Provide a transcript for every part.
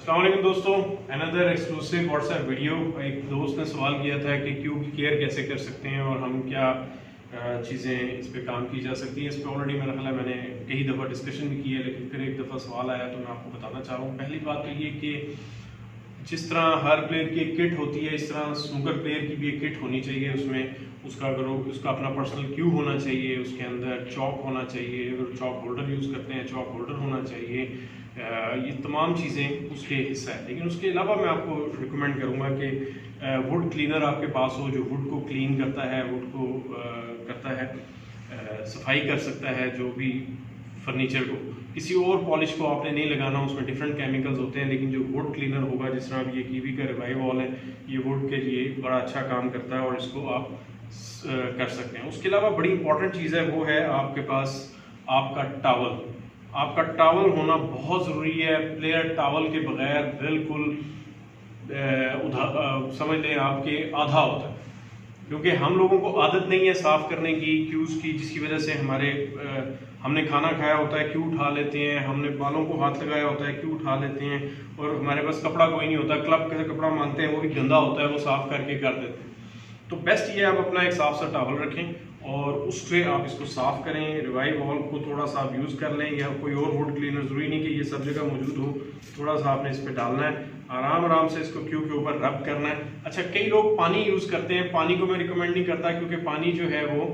अस्सलाम वालेकुम दोस्तों, अनदर एक्सक्लूसिव व्हाट्सएप वीडियो। एक दोस्त ने सवाल किया था कि क्यू की केयर कैसे कर सकते हैं और हम क्या चीज़ें इस पे काम की जा सकती हैं। इस पे ऑलरेडी मेरा ख्याल है मैंने कई दफ़ा डिस्कशन भी की है, लेकिन फिर एक दफ़ा सवाल आया तो मैं आपको बताना चाह रहा हूँ। पहली बात तो ये कि जिस तरह हर प्लेयर की एक किट होती है, इस तरह स्नूकर प्लेयर की भी एक किट होनी चाहिए। उसमें उसका अपना पर्सनल क्यू होना चाहिए, उसके अंदर चॉक होना चाहिए, अगर चॉक होल्डर यूज़ करते हैं चॉक होल्डर होना चाहिए। ये तमाम चीज़ें उसके हिस्सा है। लेकिन उसके अलावा मैं आपको रिकमेंड करूँगा कि वुड क्लीनर आपके पास हो, जो वुड को क्लीन करता है, वुड को करता है, सफाई कर सकता है जो भी फर्नीचर को। किसी और पॉलिश को आपने नहीं लगाना, उसमें डिफरेंट केमिकल्स होते हैं। लेकिन जो वुड क्लीनर होगा, जिस तरह अब ये कीवी का रिवाइव वॉल है, ये वुड के लिए बड़ा अच्छा काम करता है और इसको आप कर सकते हैं। उसके अलावा बड़ी इंपॉर्टेंट चीज़ है, वो है आपके पास आपका टावल। आपका टावल होना बहुत ज़रूरी है। प्लेयर टावल के बगैर बिल्कुल समझ लें आपके आधा होता है, क्योंकि हम लोगों को आदत नहीं है साफ़ करने की क्यूज़ की, जिसकी वजह से हमने खाना खाया होता है क्यू उठा लेते हैं, हमने बालों को हाथ लगाया होता है क्यू उठा लेते हैं, और हमारे पास कपड़ा कोई नहीं होता, क्लब का कपड़ा मांगते हैं वो भी गंदा होता है, वो साफ़ करके कर देते हैं। तो बेस्ट ये आप अपना एक साफ सा टावल रखें और उससे आप इसको साफ़ करें। रिवाइव वॉल को थोड़ा सा आप यूज़ कर लें, या कोई और वुड क्लीनर, ज़रूरी नहीं कि ये सब जगह मौजूद हो, थोड़ा सा आपने इस पर डालना है, आराम आराम से इसको क्यू के ऊपर रब करना है। अच्छा, कई लोग पानी यूज़ करते हैं, पानी को मैं रिकमेंड नहीं करता, क्योंकि पानी जो है वो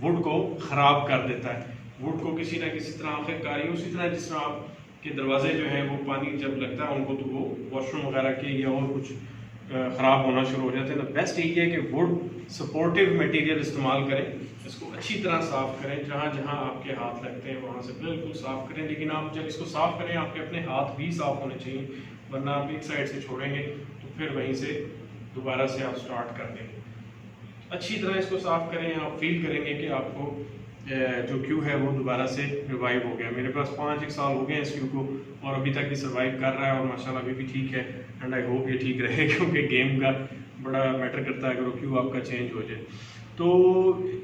वुड को ख़राब कर देता है। वुड को किसी ना किसी तरह आखिरकार उसी तरह जिस तरह आपके दरवाजे जो हैं वो पानी जब लगता है उनको, तो वो वॉशरूम वगैरह के या और कुछ ख़राब होना शुरू हो जाते हैं। तो बेस्ट यही है कि वुड सपोर्टिव मटेरियल इस्तेमाल करें, इसको अच्छी तरह साफ़ करें, जहाँ जहाँ आपके हाथ लगते हैं वहाँ से बिल्कुल साफ़ करें। लेकिन आप जब इसको साफ़ करें, आपके अपने हाथ भी साफ़ होने चाहिए, वरना आप एक साइड से छोड़ेंगे तो फिर वहीं से दोबारा से आप स्टार्ट कर देंगे। अच्छी तरह इसको साफ़ करें, आप फील करेंगे कि आपको जो क्यू है वो दोबारा से रिवाइव हो गया। मेरे पास 5-1 साल हो गए हैं इस क्यू को, और अभी तक ये सर्वाइव कर रहा है और माशाल्लाह अभी भी ठीक है। एंड आई होप ये ठीक रहे, क्योंकि गेम का बड़ा मैटर करता है अगर वो क्यू आपका चेंज हो जाए। तो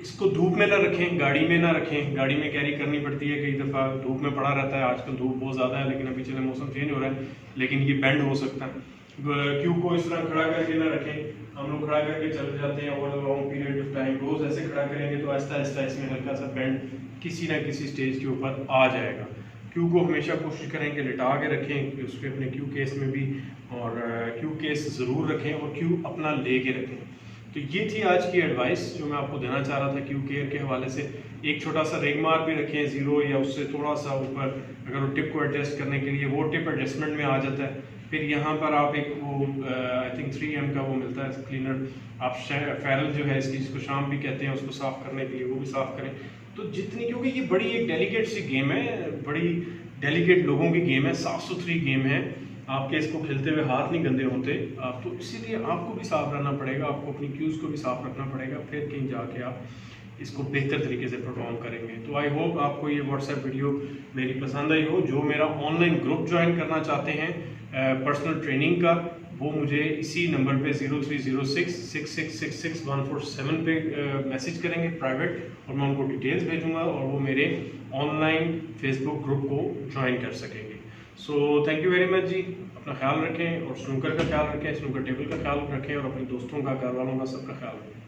इसको धूप में ना रखें, गाड़ी में ना रखें। गाड़ी में कैरी करनी पड़ती है, कई दफ़ा धूप में पड़ा रहता है। आजकल धूप बहुत ज़्यादा है, लेकिन अभी चले मौसम चेंज हो रहा है, लेकिन ये बेंड हो सकता है। क्यू को इस तरह खड़ा करके ना रखें। हम लोग खड़ा करके चले जाते हैं over long period of time, रोज़ ऐसे खड़ा करेंगे तो आहिस्ता आहिस्ता इसमें हल्का सा बेंड किसी ना किसी स्टेज के ऊपर आ जाएगा। क्यू को हमेशा कोशिश करें कि लिटा के रखें, कि उसके अपने क्यू केस में भी, और क्यू केस ज़रूर रखें और क्यू अपना ले के रखें। तो ये थी आज की एडवाइस जो मैं आपको देना चाह रहा था क्यू केयर के हवाले से। एक छोटा सा रेगमार भी रखें, 0 या उससे थोड़ा सा ऊपर, अगर वो टिप को एडजस्ट करने के लिए वो टिप एडजस्टमेंट में आ जाता है। फिर यहाँ पर आप एक वो आई थिंक 3M का वो मिलता है क्लीनर, आप फेरल जो है इसकी, जिसको शाम भी कहते हैं, उसको साफ़ करने के लिए वो भी साफ़ करें। तो जितनी, क्योंकि ये बड़ी एक डेलिकेट सी गेम है, बड़ी डेलिकेट लोगों की गेम है, साफ़ सुथरी गेम है, आपके इसको खेलते हुए हाथ नहीं गंदे होते आप, तो इसीलिए आपको भी साफ़ रहना पड़ेगा, आपको अपनी क्यूज़ को भी साफ़ रखना पड़ेगा, फिर कहीं जाके आप इसको बेहतर तरीके से परफॉर्म करेंगे। तो आई होप आपको ये व्हाट्सएप वीडियो मेरी पसंद आई हो। जो मेरा ऑनलाइन ग्रुप ज्वाइन करना चाहते हैं पर्सनल ट्रेनिंग का, वो मुझे इसी नंबर पे 030666666147 पे मैसेज करेंगे प्राइवेट, और मैं उनको डिटेल्स भेजूँगा और वो मेरे ऑनलाइन फेसबुक ग्रुप को ज्वाइन कर सकेंगे। So thank you very much जी। अपना ख्याल रखें और स्नूकर का ख्याल रखें, स्नूकर टेबल का ख्याल रखें, और अपने दोस्तों का, घर वालों का, सबका ख्याल रखें।